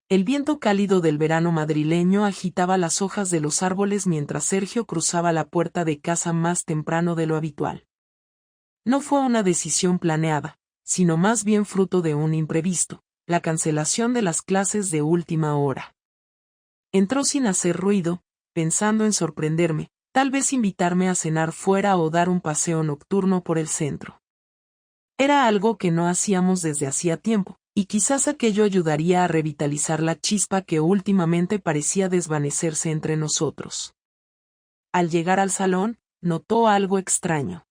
El viento cálido del verano madrileño agitaba las hojas de los árboles mientras Sergio cruzaba la puerta de casa más temprano de lo habitual. No fue una decisión planeada, sino más bien fruto de un imprevisto, la cancelación de las clases de última hora. Entró sin hacer ruido, pensando en sorprenderme, tal vez invitarme a cenar fuera o dar un paseo nocturno por el centro. Era algo que no hacíamos desde hacía tiempo, y quizás aquello ayudaría a revitalizar la chispa que últimamente parecía desvanecerse entre nosotros. Al llegar al salón, notó algo extraño.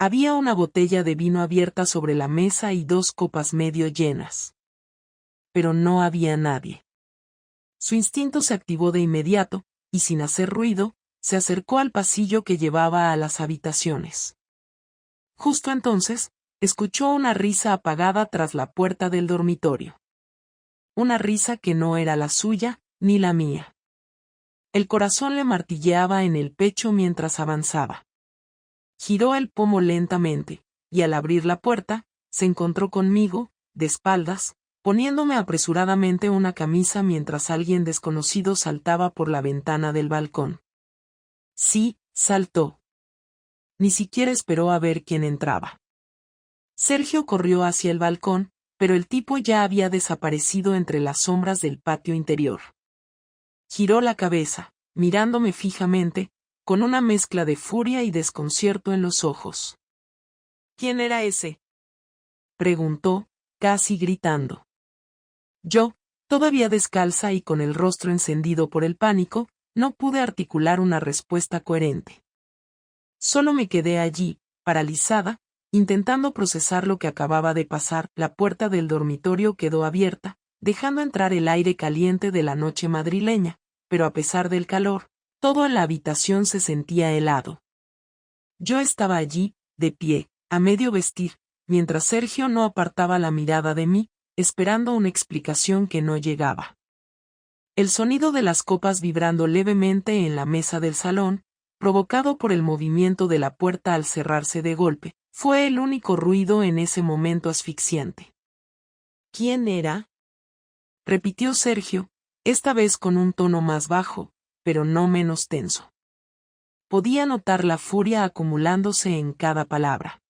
Había una botella de vino abierta sobre la mesa y 2 copas medio llenas. Pero no había nadie. Su instinto se activó de inmediato, y sin hacer ruido, se acercó al pasillo que llevaba a las habitaciones. Justo entonces, escuchó una risa apagada tras la puerta del dormitorio. Una risa que no era la suya, ni la mía. El corazón le martilleaba en el pecho mientras avanzaba. Giró el pomo lentamente, y al abrir la puerta, se encontró conmigo, de espaldas, poniéndome apresuradamente una camisa mientras alguien desconocido saltaba por la ventana del balcón. Sí, saltó. Ni siquiera esperó a ver quién entraba. Sergio corrió hacia el balcón, pero el tipo ya había desaparecido entre las sombras del patio interior. Giró la cabeza, mirándome fijamente, con una mezcla de furia y desconcierto en los ojos. ¿Quién era ese?, preguntó, casi gritando. Yo, todavía descalza y con el rostro encendido por el pánico, no pude articular una respuesta coherente. Solo me quedé allí, paralizada, intentando procesar lo que acababa de pasar. La puerta del dormitorio quedó abierta, dejando entrar el aire caliente de la noche madrileña, pero a pesar del calor, todo en la habitación se sentía helado. Yo estaba allí, de pie, a medio vestir, mientras Sergio no apartaba la mirada de mí, esperando una explicación que no llegaba. El sonido de las copas vibrando levemente en la mesa del salón, provocado por el movimiento de la puerta al cerrarse de golpe, fue el único ruido en ese momento asfixiante. ¿Quién era?, repitió Sergio, esta vez con un tono más bajo, pero no menos tenso. Podía notar la furia acumulándose en cada palabra.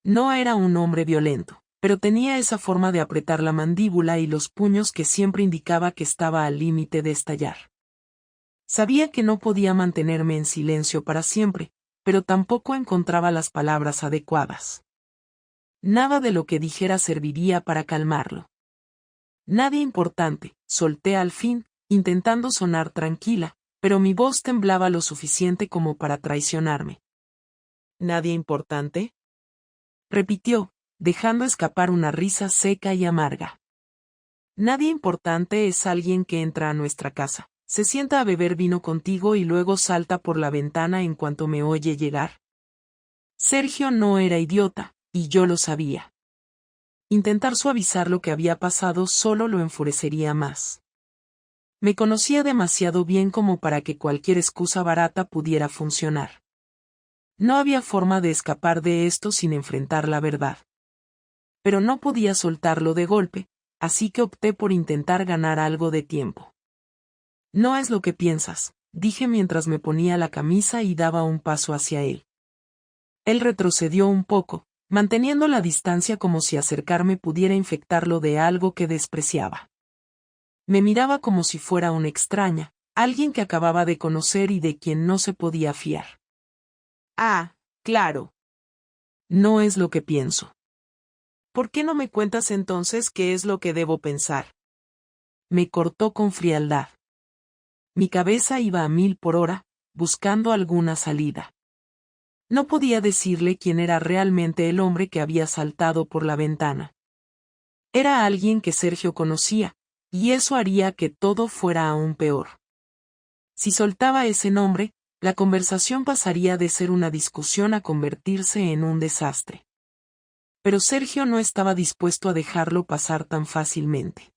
No era un hombre violento, pero tenía esa forma de apretar la mandíbula y los puños que siempre indicaba que estaba al límite de estallar. Sabía que no podía mantenerme en silencio para siempre, pero tampoco encontraba las palabras adecuadas. Nada de lo que dijera serviría para calmarlo. Nadie importante, solté al fin, intentando sonar tranquila, pero mi voz temblaba lo suficiente como para traicionarme. ¿Nadie importante?, repitió, dejando escapar una risa seca y amarga. Nadie importante es alguien que entra a nuestra casa, se sienta a beber vino contigo y luego salta por la ventana en cuanto me oye llegar. Sergio no era idiota, y yo lo sabía. Intentar suavizar lo que había pasado solo lo enfurecería más. Me conocía demasiado bien como para que cualquier excusa barata pudiera funcionar. No había forma de escapar de esto sin enfrentar la verdad. Pero no podía soltarlo de golpe, así que opté por intentar ganar algo de tiempo. No es lo que piensas, dije mientras me ponía la camisa y daba un paso hacia él. Él retrocedió un poco, manteniendo la distancia como si acercarme pudiera infectarlo de algo que despreciaba. Me miraba como si fuera una extraña, alguien que acababa de conocer y de quien no se podía fiar. Ah, claro. No es lo que pienso. ¿Por qué no me cuentas entonces qué es lo que debo pensar?, me cortó con frialdad. Mi cabeza iba a 1000 por hora, buscando alguna salida. No podía decirle quién era realmente el hombre que había saltado por la ventana. Era alguien que Sergio conocía, y eso haría que todo fuera aún peor. Si soltaba ese nombre, la conversación pasaría de ser una discusión a convertirse en un desastre. Pero Sergio no estaba dispuesto a dejarlo pasar tan fácilmente.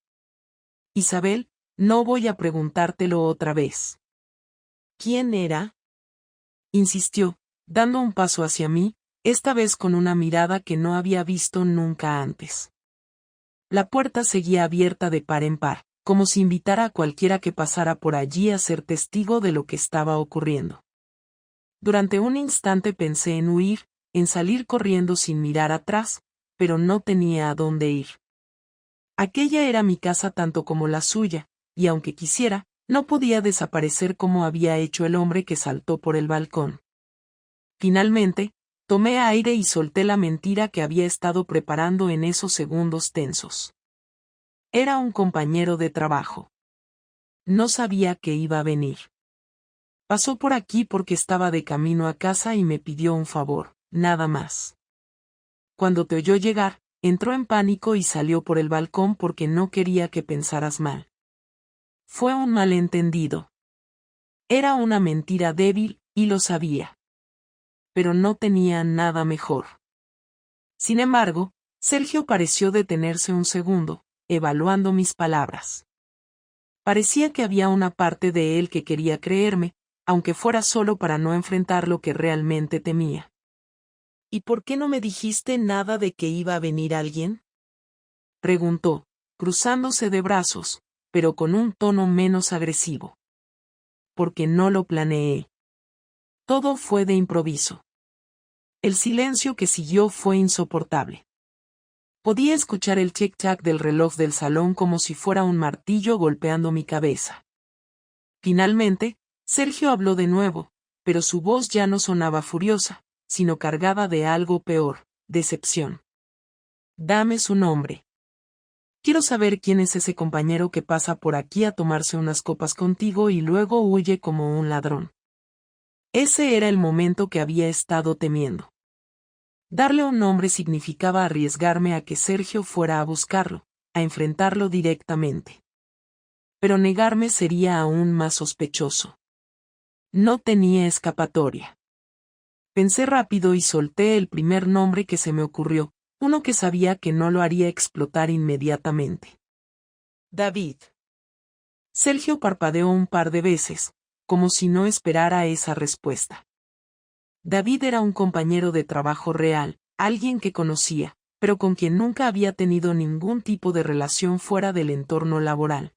Isabel, no voy a preguntártelo otra vez. ¿Quién era?, insistió, dando un paso hacia mí, esta vez con una mirada que no había visto nunca antes. La puerta seguía abierta de par en par, como si invitara a cualquiera que pasara por allí a ser testigo de lo que estaba ocurriendo. Durante un instante pensé en huir, en salir corriendo sin mirar atrás, pero no tenía a dónde ir. Aquella era mi casa tanto como la suya, y aunque quisiera, no podía desaparecer como había hecho el hombre que saltó por el balcón. Finalmente, tomé aire y solté la mentira que había estado preparando en esos segundos tensos. Era un compañero de trabajo. No sabía que iba a venir. Pasó por aquí porque estaba de camino a casa y me pidió un favor, nada más. Cuando te oyó llegar, entró en pánico y salió por el balcón porque no quería que pensaras mal. Fue un malentendido. Era una mentira débil, y lo sabía. Pero no tenía nada mejor. Sin embargo, Sergio pareció detenerse un segundo, evaluando mis palabras. Parecía que había una parte de él que quería creerme, aunque fuera solo para no enfrentar lo que realmente temía. ¿Y por qué no me dijiste nada de que iba a venir alguien?, preguntó, cruzándose de brazos, pero con un tono menos agresivo. Porque no lo planeé. Todo fue de improviso. El silencio que siguió fue insoportable. Podía escuchar el tic-tac del reloj del salón como si fuera un martillo golpeando mi cabeza. Finalmente, Sergio habló de nuevo, pero su voz ya no sonaba furiosa, sino cargada de algo peor, decepción. Dame su nombre. Quiero saber quién es ese compañero que pasa por aquí a tomarse unas copas contigo y luego huye como un ladrón. Ese era el momento que había estado temiendo. Darle un nombre significaba arriesgarme a que Sergio fuera a buscarlo, a enfrentarlo directamente. Pero negarme sería aún más sospechoso. No tenía escapatoria. Pensé rápido y solté el primer nombre que se me ocurrió, uno que sabía que no lo haría explotar inmediatamente. David. Sergio parpadeó un par de veces, como si no esperara esa respuesta. David era un compañero de trabajo real, alguien que conocía, pero con quien nunca había tenido ningún tipo de relación fuera del entorno laboral.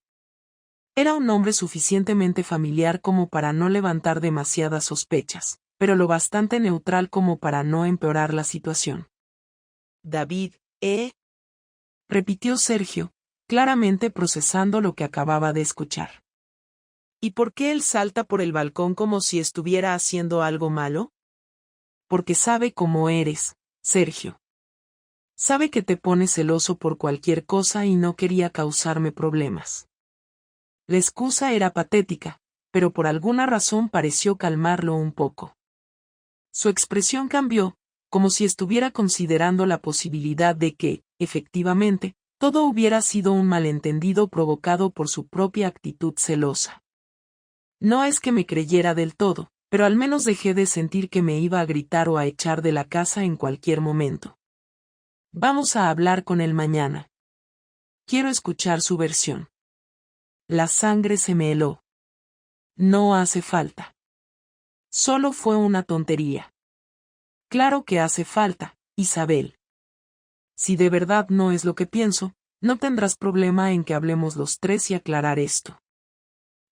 Era un hombre suficientemente familiar como para no levantar demasiadas sospechas, pero lo bastante neutral como para no empeorar la situación. David, repitió Sergio, claramente procesando lo que acababa de escuchar. ¿Y por qué él salta por el balcón como si estuviera haciendo algo malo? Porque sabe cómo eres, Sergio. Sabe que te pones celoso por cualquier cosa y no quería causarme problemas. La excusa era patética, pero por alguna razón pareció calmarlo un poco. Su expresión cambió, como si estuviera considerando la posibilidad de que, efectivamente, todo hubiera sido un malentendido provocado por su propia actitud celosa. No es que me creyera del todo, pero al menos dejé de sentir que me iba a gritar o a echar de la casa en cualquier momento. Vamos a hablar con él mañana. Quiero escuchar su versión. La sangre se me heló. No hace falta. Solo fue una tontería. Claro que hace falta, Isabel. Si de verdad no es lo que pienso, no tendrás problema en que hablemos los tres y aclarar esto.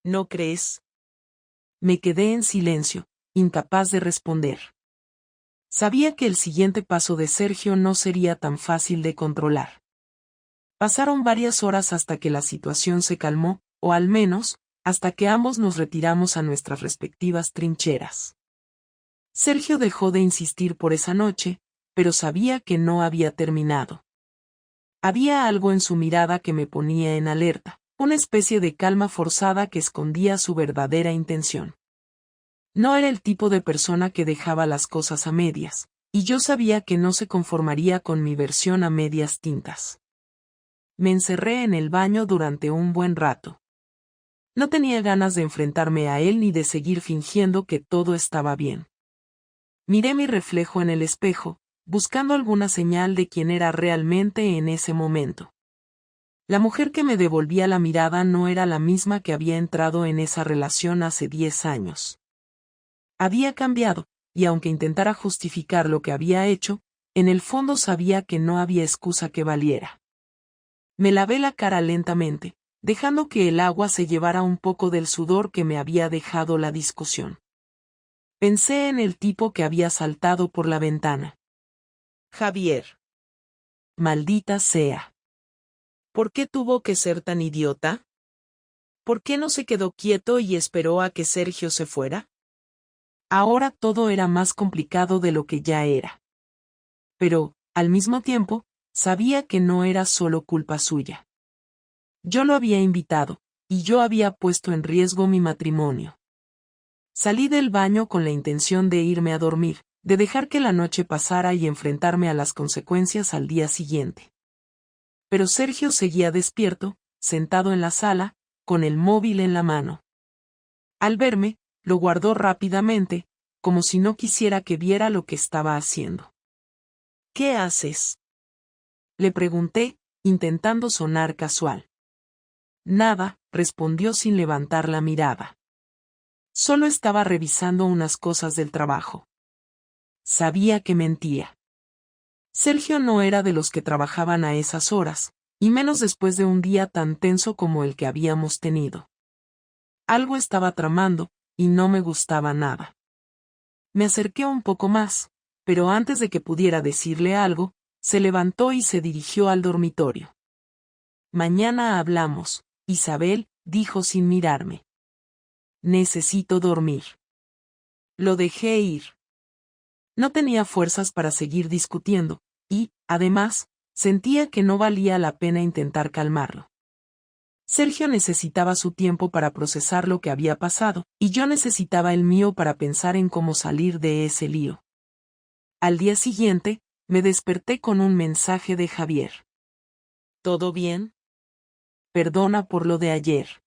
¿No crees? Me quedé en silencio, incapaz de responder. Sabía que el siguiente paso de Sergio no sería tan fácil de controlar. Pasaron varias horas hasta que la situación se calmó, o al menos, hasta que ambos nos retiramos a nuestras respectivas trincheras. Sergio dejó de insistir por esa noche, pero sabía que no había terminado. Había algo en su mirada que me ponía en alerta, una especie de calma forzada que escondía su verdadera intención. No era el tipo de persona que dejaba las cosas a medias, y yo sabía que no se conformaría con mi versión a medias tintas. Me encerré en el baño durante un buen rato. No tenía ganas de enfrentarme a él ni de seguir fingiendo que todo estaba bien. Miré mi reflejo en el espejo, buscando alguna señal de quién era realmente en ese momento. La mujer que me devolvía la mirada no era la misma que había entrado en esa relación hace 10 años. Había cambiado, y aunque intentara justificar lo que había hecho, en el fondo sabía que no había excusa que valiera. Me lavé la cara lentamente, dejando que el agua se llevara un poco del sudor que me había dejado la discusión. Pensé en el tipo que había saltado por la ventana. Javier. Maldita sea. ¿Por qué tuvo que ser tan idiota? ¿Por qué no se quedó quieto y esperó a que Sergio se fuera? Ahora todo era más complicado de lo que ya era. Pero, al mismo tiempo, sabía que no era solo culpa suya. Yo lo había invitado, y yo había puesto en riesgo mi matrimonio. Salí del baño con la intención de irme a dormir, de dejar que la noche pasara y enfrentarme a las consecuencias al día siguiente. Pero Sergio seguía despierto, sentado en la sala, con el móvil en la mano. Al verme, lo guardó rápidamente, como si no quisiera que viera lo que estaba haciendo. ¿Qué haces? Le pregunté, intentando sonar casual. Nada, respondió sin levantar la mirada. Solo estaba revisando unas cosas del trabajo. Sabía que mentía. Sergio no era de los que trabajaban a esas horas, y menos después de un día tan tenso como el que habíamos tenido. Algo estaba tramando, y no me gustaba nada. Me acerqué un poco más, pero antes de que pudiera decirle algo, se levantó y se dirigió al dormitorio. Mañana hablamos, Isabel, dijo sin mirarme. Necesito dormir. Lo dejé ir. No tenía fuerzas para seguir discutiendo, y, además, sentía que no valía la pena intentar calmarlo. Sergio necesitaba su tiempo para procesar lo que había pasado, y yo necesitaba el mío para pensar en cómo salir de ese lío. Al día siguiente, me desperté con un mensaje de Javier. ¿Todo bien? Perdona por lo de ayer.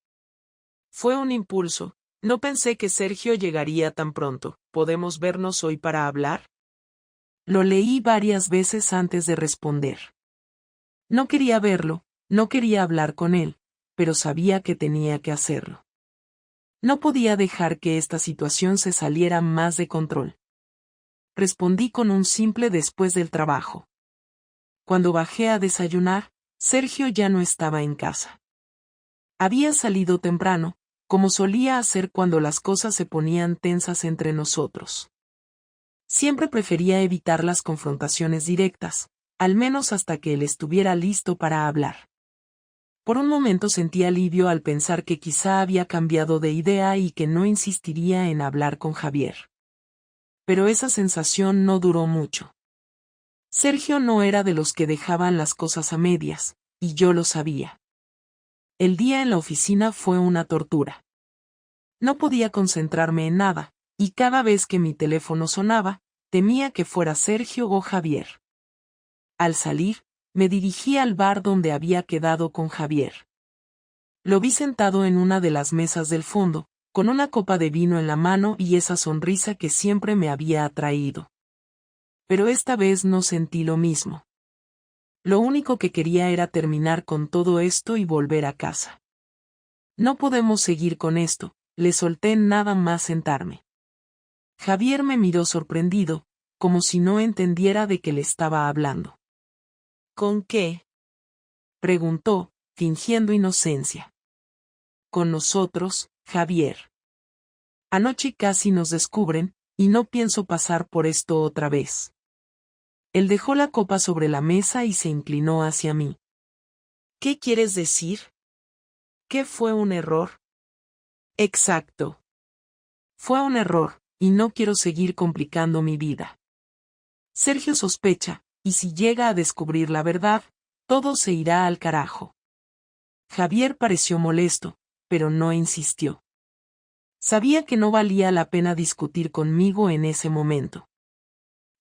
Fue un impulso. No pensé que Sergio llegaría tan pronto. ¿Podemos vernos hoy para hablar? Lo leí varias veces antes de responder. No quería verlo, no quería hablar con él, pero sabía que tenía que hacerlo. No podía dejar que esta situación se saliera más de control. Respondí con un simple después del trabajo. Cuando bajé a desayunar, Sergio ya no estaba en casa. Había salido temprano, como solía hacer cuando las cosas se ponían tensas entre nosotros. Siempre prefería evitar las confrontaciones directas, al menos hasta que él estuviera listo para hablar. Por un momento sentí alivio al pensar que quizá había cambiado de idea y que no insistiría en hablar con Javier. Pero esa sensación no duró mucho. Sergio no era de los que dejaban las cosas a medias, y yo lo sabía. El día en la oficina fue una tortura. No podía concentrarme en nada, y cada vez que mi teléfono sonaba, temía que fuera Sergio o Javier. Al salir, me dirigí al bar donde había quedado con Javier. Lo vi sentado en una de las mesas del fondo, con una copa de vino en la mano y esa sonrisa que siempre me había atraído. Pero esta vez no sentí lo mismo. Lo único que quería era terminar con todo esto y volver a casa. No podemos seguir con esto, le solté nada más sentarme. Javier me miró sorprendido, como si no entendiera de qué le estaba hablando. ¿Con qué? Preguntó, fingiendo inocencia. Con nosotros, Javier. Anoche casi nos descubren, y no pienso pasar por esto otra vez. Él dejó la copa sobre la mesa y se inclinó hacia mí. ¿Qué quieres decir? ¿Qué fue un error? Exacto. Fue un error, y no quiero seguir complicando mi vida. Sergio sospecha, y si llega a descubrir la verdad, todo se irá al carajo. Javier pareció molesto, pero no insistió. Sabía que no valía la pena discutir conmigo en ese momento.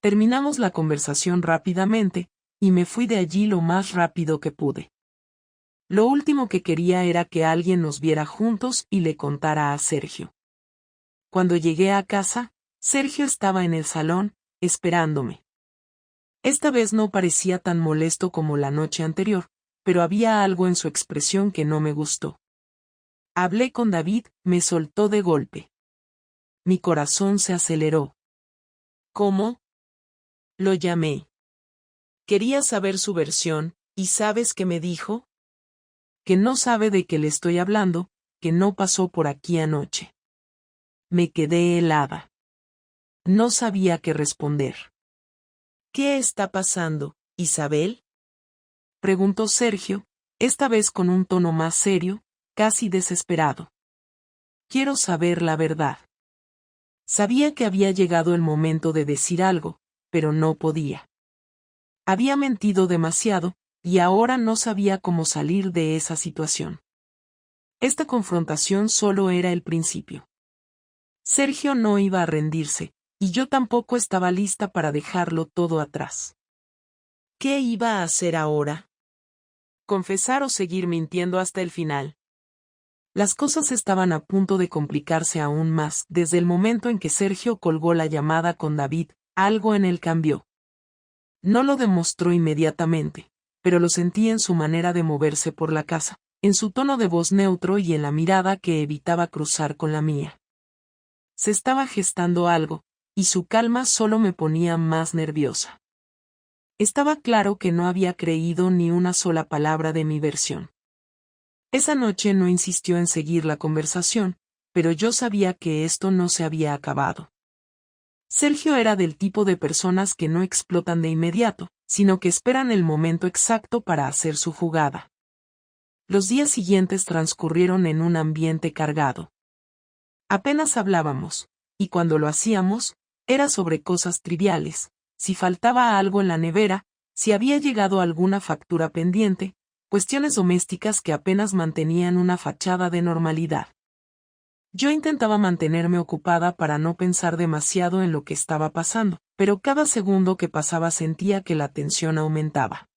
Terminamos la conversación rápidamente, y me fui de allí lo más rápido que pude. Lo último que quería era que alguien nos viera juntos y le contara a Sergio. Cuando llegué a casa, Sergio estaba en el salón, esperándome. Esta vez no parecía tan molesto como la noche anterior, pero había algo en su expresión que no me gustó. Hablé con David, me soltó de golpe. Mi corazón se aceleró. ¿Cómo? Lo llamé. Quería saber su versión, ¿y sabes qué me dijo? que no sabe de qué le estoy hablando, que no pasó por aquí anoche. Me quedé helada. No sabía qué responder. ¿Qué está pasando, Isabel? Preguntó Sergio, esta vez con un tono más serio, casi desesperado. Quiero saber la verdad. Sabía que había llegado el momento de decir algo, pero no podía. Había mentido demasiado, y ahora no sabía cómo salir de esa situación. Esta confrontación solo era el principio. Sergio no iba a rendirse, y yo tampoco estaba lista para dejarlo todo atrás. ¿Qué iba a hacer ahora? Confesar o seguir mintiendo hasta el final. Las cosas estaban a punto de complicarse aún más. Desde el momento en que Sergio colgó la llamada con David, algo en él cambió. No lo demostró inmediatamente, pero lo sentí en su manera de moverse por la casa, en su tono de voz neutro y en la mirada que evitaba cruzar con la mía. Se estaba gestando algo, y su calma solo me ponía más nerviosa. Estaba claro que no había creído ni una sola palabra de mi versión. Esa noche no insistió en seguir la conversación, pero yo sabía que esto no se había acabado. Sergio era del tipo de personas que no explotan de inmediato, sino que esperan el momento exacto para hacer su jugada. Los días siguientes transcurrieron en un ambiente cargado. Apenas hablábamos, y cuando lo hacíamos, era sobre cosas triviales, si faltaba algo en la nevera, si había llegado alguna factura pendiente, cuestiones domésticas que apenas mantenían una fachada de normalidad. Yo intentaba mantenerme ocupada para no pensar demasiado en lo que estaba pasando, pero cada segundo que pasaba sentía que la tensión aumentaba.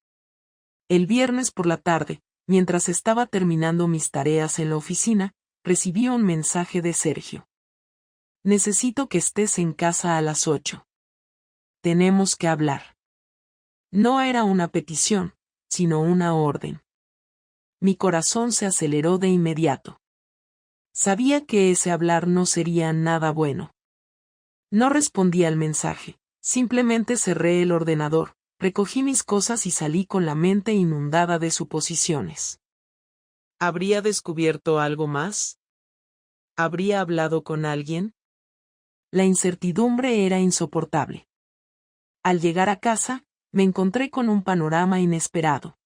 El viernes por la tarde, mientras estaba terminando mis tareas en la oficina, recibí un mensaje de Sergio. Necesito que estés en casa a las 8. Tenemos que hablar. No era una petición, sino una orden. Mi corazón se aceleró de inmediato. Sabía que ese hablar no sería nada bueno. No respondí al mensaje, simplemente cerré el ordenador, recogí mis cosas y salí con la mente inundada de suposiciones. ¿Habría descubierto algo más? ¿Habría hablado con alguien? La incertidumbre era insoportable. Al llegar a casa, me encontré con un panorama inesperado.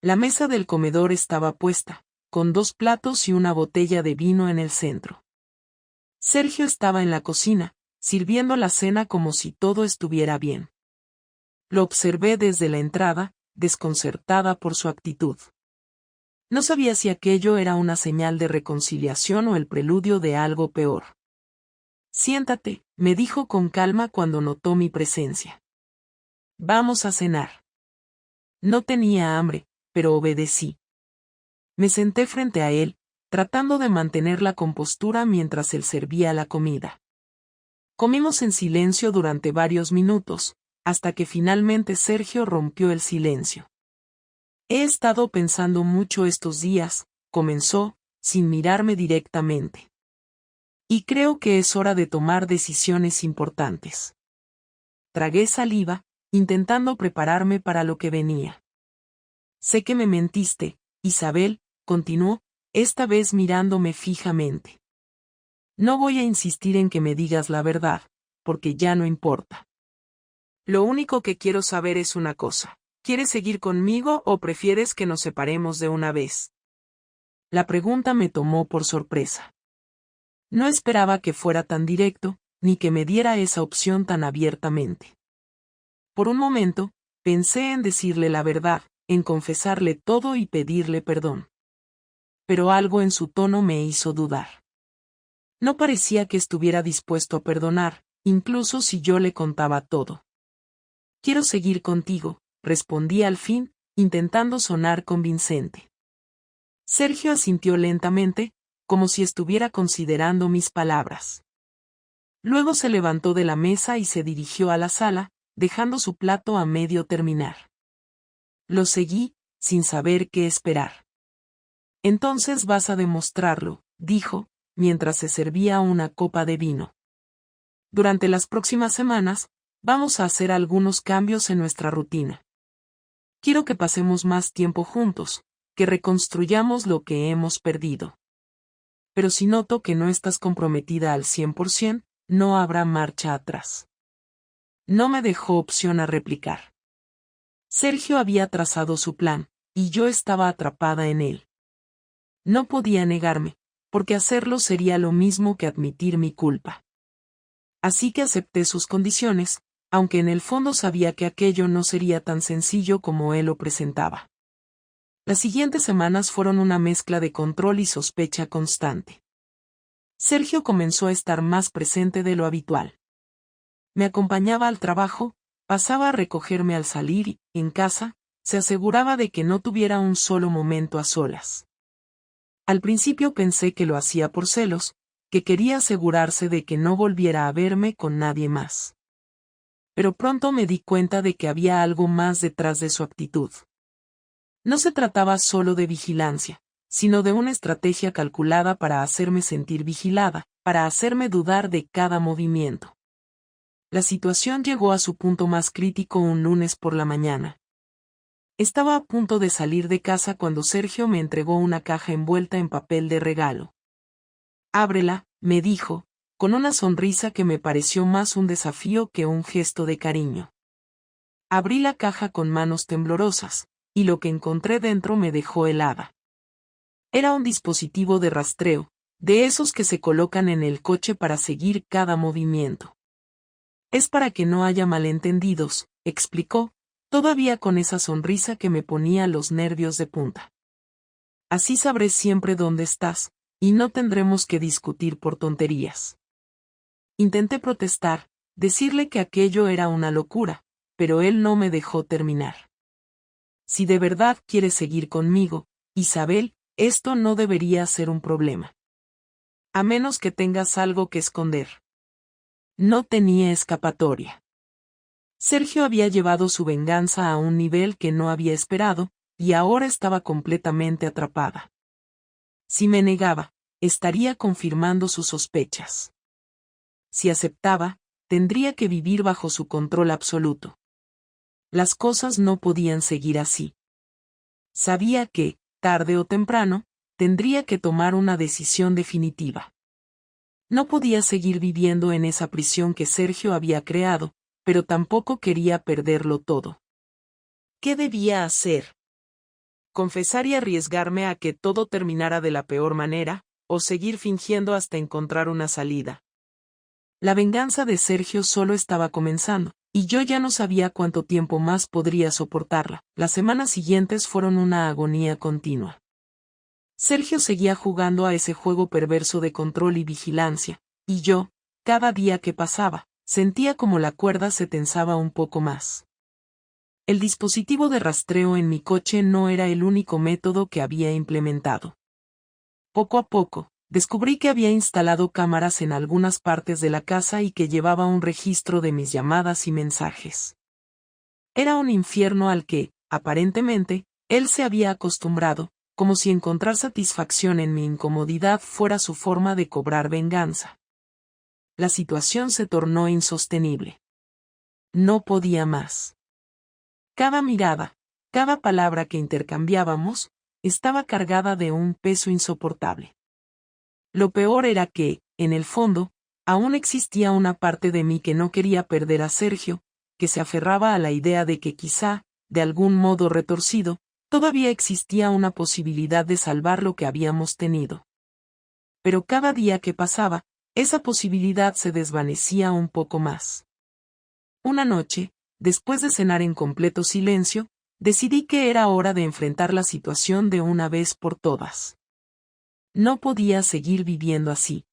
La mesa del comedor estaba puesta, con 2 platos y una botella de vino en el centro. Sergio estaba en la cocina, sirviendo la cena como si todo estuviera bien. Lo observé desde la entrada, desconcertada por su actitud. No sabía si aquello era una señal de reconciliación o el preludio de algo peor. Siéntate, me dijo con calma cuando notó mi presencia. Vamos a cenar. No tenía hambre, pero obedecí. Me senté frente a él, tratando de mantener la compostura mientras él servía la comida. Comimos en silencio durante varios minutos, hasta que finalmente Sergio rompió el silencio. He estado pensando mucho estos días, comenzó, sin mirarme directamente. Y creo que es hora de tomar decisiones importantes. Tragué saliva, intentando prepararme para lo que venía. Sé que me mentiste, Isabel, continuó, esta vez mirándome fijamente. No voy a insistir en que me digas la verdad, porque ya no importa. Lo único que quiero saber es una cosa. ¿Quieres seguir conmigo o prefieres que nos separemos de una vez? La pregunta me tomó por sorpresa. No esperaba que fuera tan directo, ni que me diera esa opción tan abiertamente. Por un momento, pensé en decirle la verdad, en confesarle todo y pedirle perdón. Pero algo en su tono me hizo dudar. No parecía que estuviera dispuesto a perdonar, incluso si yo le contaba todo. Quiero seguir contigo, respondí al fin, intentando sonar convincente. Sergio asintió lentamente, como si estuviera considerando mis palabras. Luego se levantó de la mesa y se dirigió a la sala, dejando su plato a medio terminar. Lo seguí, sin saber qué esperar. Entonces vas a demostrarlo, dijo, mientras se servía una copa de vino. Durante las próximas semanas, vamos a hacer algunos cambios en nuestra rutina. Quiero que pasemos más tiempo juntos, que reconstruyamos lo que hemos perdido. Pero si noto que no estás comprometida al 100%, no habrá marcha atrás. No me dejó opción a replicar. Sergio había trazado su plan, y yo estaba atrapada en él. No podía negarme, porque hacerlo sería lo mismo que admitir mi culpa. Así que acepté sus condiciones, aunque en el fondo sabía que aquello no sería tan sencillo como él lo presentaba. Las siguientes semanas fueron una mezcla de control y sospecha constante. Sergio comenzó a estar más presente de lo habitual. Me acompañaba al trabajo, pasaba a recogerme al salir y, en casa, se aseguraba de que no tuviera un solo momento a solas. Al principio pensé que lo hacía por celos, que quería asegurarse de que no volviera a verme con nadie más. Pero pronto me di cuenta de que había algo más detrás de su actitud. No se trataba solo de vigilancia, sino de una estrategia calculada para hacerme sentir vigilada, para hacerme dudar de cada movimiento. La situación llegó a su punto más crítico un lunes por la mañana. Estaba a punto de salir de casa cuando Sergio me entregó una caja envuelta en papel de regalo. «Ábrela», me dijo, con una sonrisa que me pareció más un desafío que un gesto de cariño. Abrí la caja con manos temblorosas, y lo que encontré dentro me dejó helada. Era un dispositivo de rastreo, de esos que se colocan en el coche para seguir cada movimiento. «Es para que no haya malentendidos», explicó, todavía con esa sonrisa que me ponía los nervios de punta. «Así sabré siempre dónde estás, y no tendremos que discutir por tonterías». Intenté protestar, decirle que aquello era una locura, pero él no me dejó terminar. «Si de verdad quieres seguir conmigo, Isabel, esto no debería ser un problema. A menos que tengas algo que esconder». No tenía escapatoria. Sergio había llevado su venganza a un nivel que no había esperado, y ahora estaba completamente atrapada. Si me negaba, estaría confirmando sus sospechas. Si aceptaba, tendría que vivir bajo su control absoluto. Las cosas no podían seguir así. Sabía que, tarde o temprano, tendría que tomar una decisión definitiva. No podía seguir viviendo en esa prisión que Sergio había creado, pero tampoco quería perderlo todo. ¿Qué debía hacer? ¿Confesar y arriesgarme a que todo terminara de la peor manera, o seguir fingiendo hasta encontrar una salida? La venganza de Sergio solo estaba comenzando, y yo ya no sabía cuánto tiempo más podría soportarla. Las semanas siguientes fueron una agonía continua. Sergio seguía jugando a ese juego perverso de control y vigilancia, y yo, cada día que pasaba, sentía como la cuerda se tensaba un poco más. El dispositivo de rastreo en mi coche no era el único método que había implementado. Poco a poco, descubrí que había instalado cámaras en algunas partes de la casa y que llevaba un registro de mis llamadas y mensajes. Era un infierno al que, aparentemente, él se había acostumbrado, como si encontrar satisfacción en mi incomodidad fuera su forma de cobrar venganza. La situación se tornó insostenible. No podía más. Cada mirada, cada palabra que intercambiábamos, estaba cargada de un peso insoportable. Lo peor era que, en el fondo, aún existía una parte de mí que no quería perder a Sergio, que se aferraba a la idea de que quizá, de algún modo retorcido, todavía existía una posibilidad de salvar lo que habíamos tenido. Pero cada día que pasaba, esa posibilidad se desvanecía un poco más. Una noche, después de cenar en completo silencio, decidí que era hora de enfrentar la situación de una vez por todas. No podía seguir viviendo así.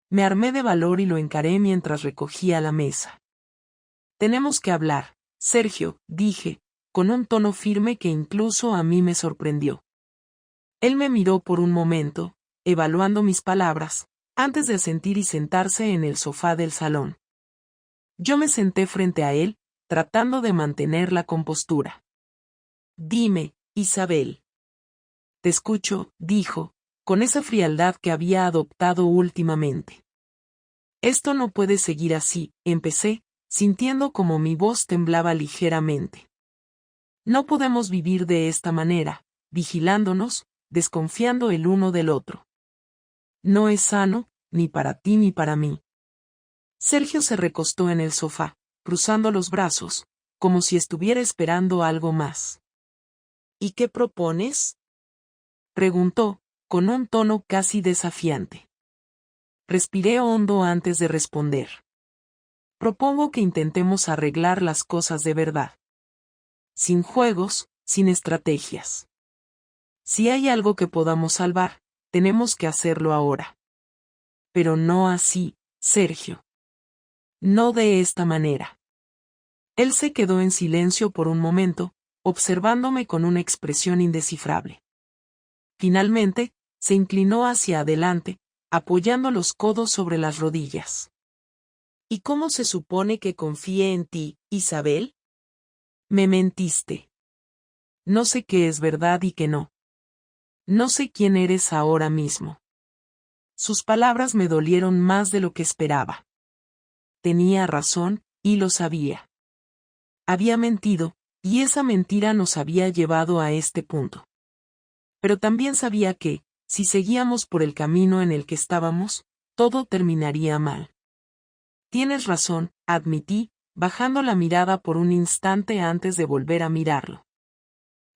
Me armé de valor y lo encaré mientras recogía la mesa. «Tenemos que hablar, Sergio», dije, con un tono firme que incluso a mí me sorprendió. Él me miró por un momento, evaluando mis palabras, antes de asentir y sentarse en el sofá del salón. Yo me senté frente a él, tratando de mantener la compostura. «Dime, Isabel». «Te escucho», dijo, con esa frialdad que había adoptado últimamente. «Esto no puede seguir así», empecé, sintiendo como mi voz temblaba ligeramente. «No podemos vivir de esta manera», vigilándonos, desconfiando el uno del otro. No es sano, ni para ti ni para mí. Sergio se recostó en el sofá, cruzando los brazos, como si estuviera esperando algo más. ¿Y qué propones? Preguntó, con un tono casi desafiante. Respiré hondo antes de responder. Propongo que intentemos arreglar las cosas de verdad. Sin juegos, sin estrategias. Si hay algo que podamos salvar, tenemos que hacerlo ahora. Pero no así, Sergio. No de esta manera. Él se quedó en silencio por un momento, observándome con una expresión indescifrable. Finalmente, se inclinó hacia adelante, apoyando los codos sobre las rodillas. ¿Y cómo se supone que confíe en ti, Isabel? Me mentiste. No sé qué es verdad y qué no. No sé quién eres ahora mismo. Sus palabras me dolieron más de lo que esperaba. Tenía razón, y lo sabía. Había mentido, y esa mentira nos había llevado a este punto. Pero también sabía que, si seguíamos por el camino en el que estábamos, todo terminaría mal. Tienes razón, admití, bajando la mirada por un instante antes de volver a mirarlo.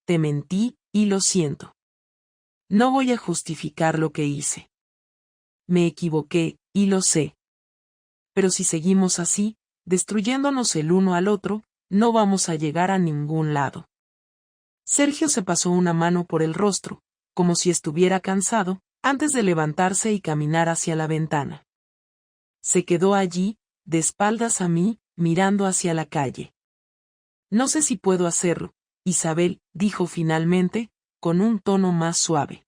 Te mentí, y lo siento. No voy a justificar lo que hice. Me equivoqué, y lo sé. Pero si seguimos así, destruyéndonos el uno al otro, no vamos a llegar a ningún lado. Sergio se pasó una mano por el rostro, como si estuviera cansado, antes de levantarse y caminar hacia la ventana. Se quedó allí, de espaldas a mí, mirando hacia la calle. No sé si puedo hacerlo, Isabel, dijo finalmente, con un tono más suave.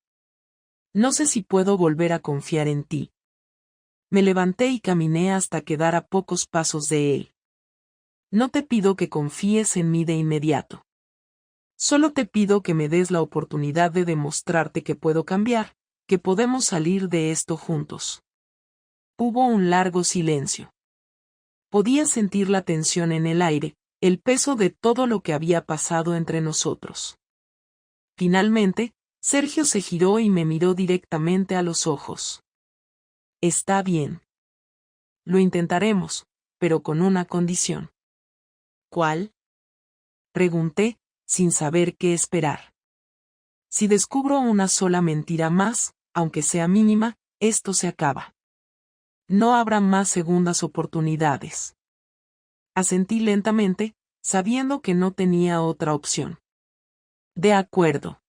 No sé si puedo volver a confiar en ti. Me levanté y caminé hasta quedar a pocos pasos de él. No te pido que confíes en mí de inmediato. Solo te pido que me des la oportunidad de demostrarte que puedo cambiar, que podemos salir de esto juntos. Hubo un largo silencio. Podía sentir la tensión en el aire, el peso de todo lo que había pasado entre nosotros. Finalmente, Sergio se giró y me miró directamente a los ojos. Está bien. Lo intentaremos, pero con una condición. ¿Cuál? Pregunté, sin saber qué esperar. Si descubro una sola mentira más, aunque sea mínima, esto se acaba. No habrá más segundas oportunidades. Asentí lentamente, sabiendo que no tenía otra opción. De acuerdo.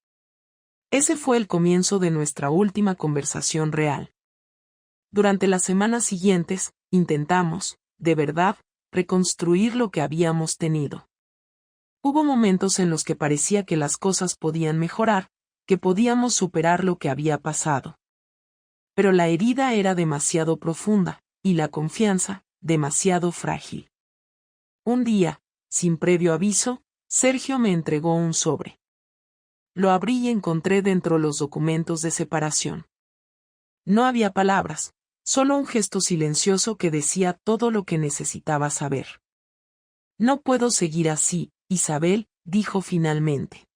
Ese fue el comienzo de nuestra última conversación real. Durante las semanas siguientes, intentamos, de verdad, reconstruir lo que habíamos tenido. Hubo momentos en los que parecía que las cosas podían mejorar, que podíamos superar lo que había pasado. Pero la herida era demasiado profunda, y la confianza, demasiado frágil. Un día, sin previo aviso, Sergio me entregó un sobre. Lo abrí y encontré dentro los documentos de separación. No había palabras, solo un gesto silencioso que decía todo lo que necesitaba saber. No puedo seguir así, Isabel, dijo finalmente.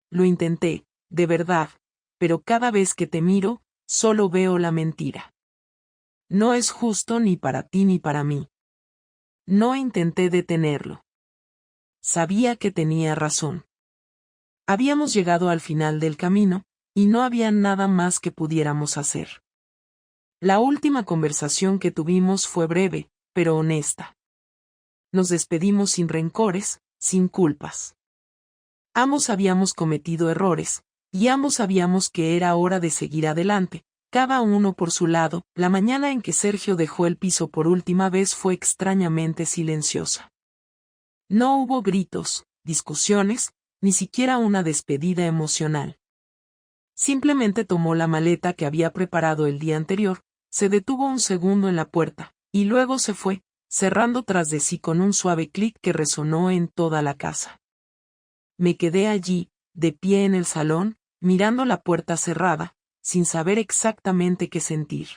Lo intenté, de verdad, pero cada vez que te miro, solo veo la mentira. No es justo ni para ti ni para mí. No intenté detenerlo. Sabía que tenía razón. Habíamos llegado al final del camino, y no había nada más que pudiéramos hacer. La última conversación que tuvimos fue breve, pero honesta. Nos despedimos sin rencores, sin culpas. Ambos habíamos cometido errores, y ambos sabíamos que era hora de seguir adelante, cada uno por su lado. La mañana en que Sergio dejó el piso por última vez fue extrañamente silenciosa. No hubo gritos, discusiones, ni siquiera una despedida emocional. Simplemente tomó la maleta que había preparado el día anterior, se detuvo un segundo en la puerta, y luego se fue, cerrando tras de sí con un suave clic que resonó en toda la casa. Me quedé allí, de pie en el salón, mirando la puerta cerrada, sin saber exactamente qué sentir.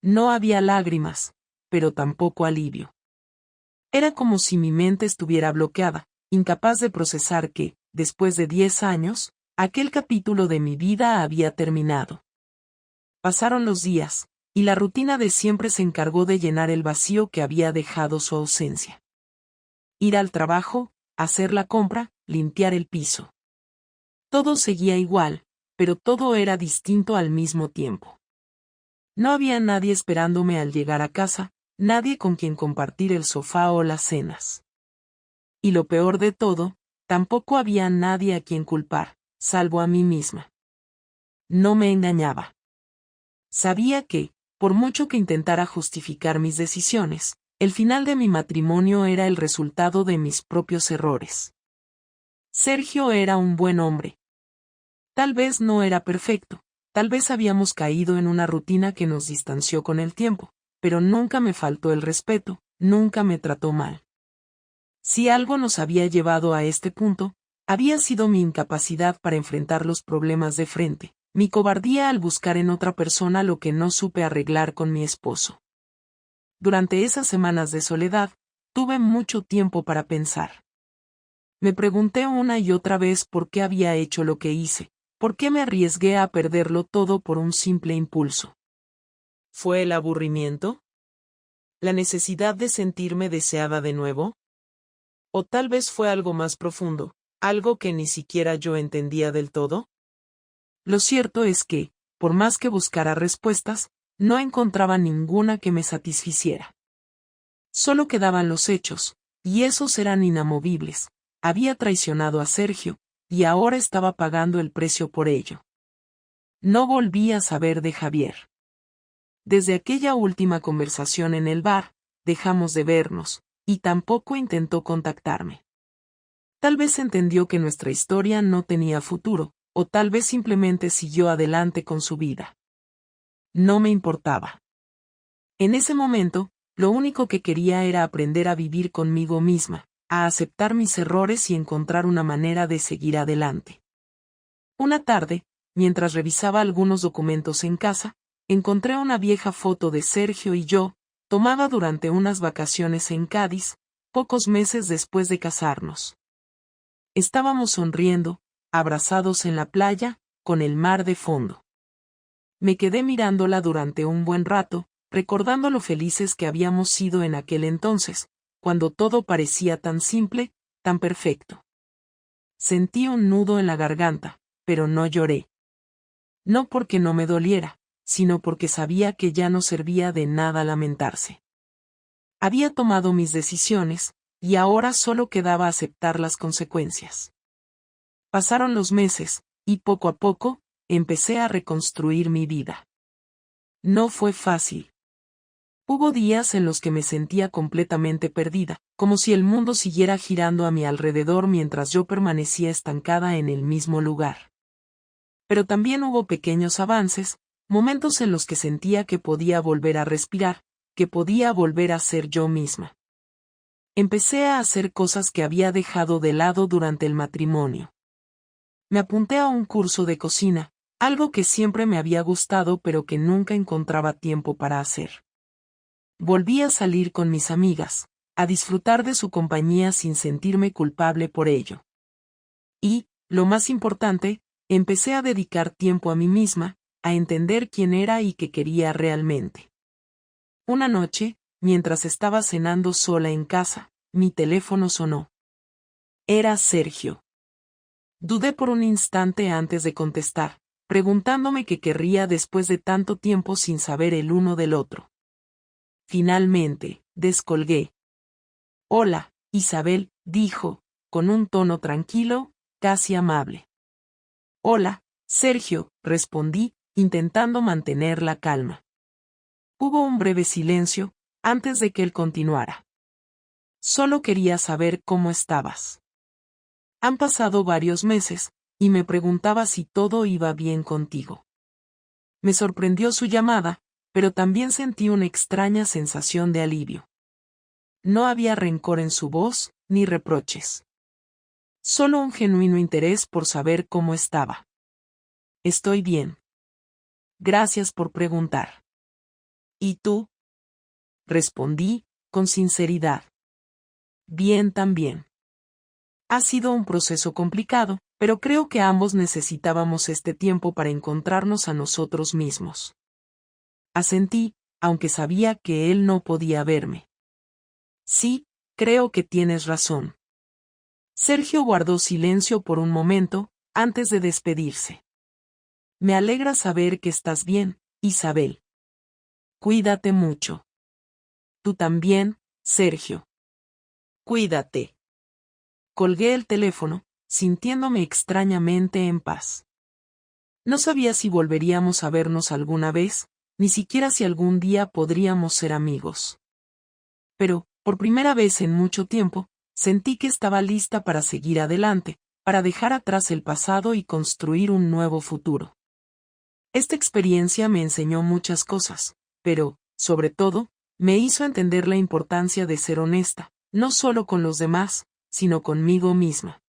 No había lágrimas, pero tampoco alivio. Era como si mi mente estuviera bloqueada, incapaz de procesar que, después de 10 años, Aquel capítulo de mi vida había terminado. Pasaron los días, y la rutina de siempre se encargó de llenar el vacío que había dejado su ausencia. Ir al trabajo, hacer la compra, limpiar el piso. Todo seguía igual, pero todo era distinto al mismo tiempo. No había nadie esperándome al llegar a casa, nadie con quien compartir el sofá o las cenas. Y lo peor de todo, tampoco había nadie a quien culpar, salvo a mí misma. No me engañaba. Sabía que, por mucho que intentara justificar mis decisiones, el final de mi matrimonio era el resultado de mis propios errores. Sergio era un buen hombre. Tal vez no era perfecto, tal vez habíamos caído en una rutina que nos distanció con el tiempo, pero nunca me faltó el respeto, nunca me trató mal. Si algo nos había llevado a este punto, había sido mi incapacidad para enfrentar los problemas de frente, mi cobardía al buscar en otra persona lo que no supe arreglar con mi esposo. Durante esas semanas de soledad, tuve mucho tiempo para pensar. Me pregunté una y otra vez por qué había hecho lo que hice, por qué me arriesgué a perderlo todo por un simple impulso. ¿Fue el aburrimiento? ¿La necesidad de sentirme deseada de nuevo? ¿O tal vez fue algo más profundo, algo que ni siquiera yo entendía del todo? Lo cierto es que, por más que buscara respuestas, no encontraba ninguna que me satisficiera. Solo quedaban los hechos, y esos eran inamovibles. Había traicionado a Sergio, y ahora estaba pagando el precio por ello. No volví a saber de Javier. Desde aquella última conversación en el bar, dejamos de vernos, y tampoco intentó contactarme. Tal vez entendió que nuestra historia no tenía futuro, o tal vez simplemente siguió adelante con su vida. No me importaba. En ese momento, lo único que quería era aprender a vivir conmigo misma, a aceptar mis errores y encontrar una manera de seguir adelante. Una tarde, mientras revisaba algunos documentos en casa, encontré una vieja foto de Sergio y yo, tomada durante unas vacaciones en Cádiz, pocos meses después de casarnos. Estábamos sonriendo, abrazados en la playa, con el mar de fondo. Me quedé mirándola durante un buen rato, recordando lo felices que habíamos sido en aquel entonces, cuando todo parecía tan simple, tan perfecto. Sentí un nudo en la garganta, pero no lloré. No porque no me doliera, sino porque sabía que ya no servía de nada lamentarse. Había tomado mis decisiones, y ahora solo quedaba aceptar las consecuencias. Pasaron los meses, y poco a poco, empecé a reconstruir mi vida. No fue fácil. Hubo días en los que me sentía completamente perdida, como si el mundo siguiera girando a mi alrededor mientras yo permanecía estancada en el mismo lugar. Pero también hubo pequeños avances, momentos en los que sentía que podía volver a respirar, que podía volver a ser yo misma. Empecé a hacer cosas que había dejado de lado durante el matrimonio. Me apunté a un curso de cocina, algo que siempre me había gustado pero que nunca encontraba tiempo para hacer. Volví a salir con mis amigas, a disfrutar de su compañía sin sentirme culpable por ello. Y, lo más importante, empecé a dedicar tiempo a mí misma, a entender quién era y qué quería realmente. Una noche, mientras estaba cenando sola en casa, mi teléfono sonó. Era Sergio. Dudé por un instante antes de contestar, preguntándome qué querría después de tanto tiempo sin saber el uno del otro. Finalmente, descolgué. Hola, Isabel, dijo, con un tono tranquilo, casi amable. Hola, Sergio, respondí, intentando mantener la calma. Hubo un breve silencio, antes de que él continuara. Solo quería saber cómo estabas. Han pasado varios meses, y me preguntaba si todo iba bien contigo. Me sorprendió su llamada, pero también sentí una extraña sensación de alivio. No había rencor en su voz, ni reproches. Solo un genuino interés por saber cómo estaba. Estoy bien. Gracias por preguntar. ¿Y tú? Respondí, con sinceridad. Bien también. Ha sido un proceso complicado, pero creo que ambos necesitábamos este tiempo para encontrarnos a nosotros mismos. Asentí, aunque sabía que él no podía verme. Sí, creo que tienes razón. Sergio guardó silencio por un momento, antes de despedirse. Me alegra saber que estás bien, Isabel. Cuídate mucho. Tú también, Sergio. Cuídate. Colgué el teléfono, sintiéndome extrañamente en paz. No sabía si volveríamos a vernos alguna vez, ni siquiera si algún día podríamos ser amigos. Pero, por primera vez en mucho tiempo, sentí que estaba lista para seguir adelante, para dejar atrás el pasado y construir un nuevo futuro. Esta experiencia me enseñó muchas cosas, pero, sobre todo, me hizo entender la importancia de ser honesta, no solo con los demás, sino conmigo misma.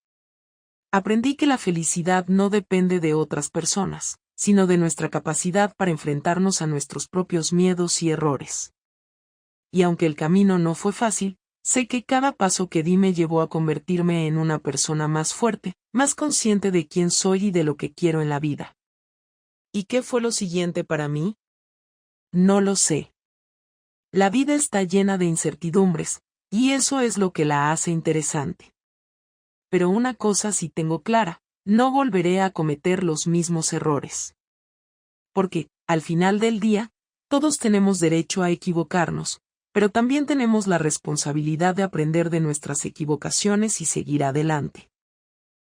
Aprendí que la felicidad no depende de otras personas, sino de nuestra capacidad para enfrentarnos a nuestros propios miedos y errores. Y aunque el camino no fue fácil, sé que cada paso que di me llevó a convertirme en una persona más fuerte, más consciente de quién soy y de lo que quiero en la vida. ¿Y qué fue lo siguiente para mí? No lo sé. La vida está llena de incertidumbres, y eso es lo que la hace interesante. Pero una cosa sí tengo clara, no volveré a cometer los mismos errores. Porque, al final del día, todos tenemos derecho a equivocarnos, pero también tenemos la responsabilidad de aprender de nuestras equivocaciones y seguir adelante.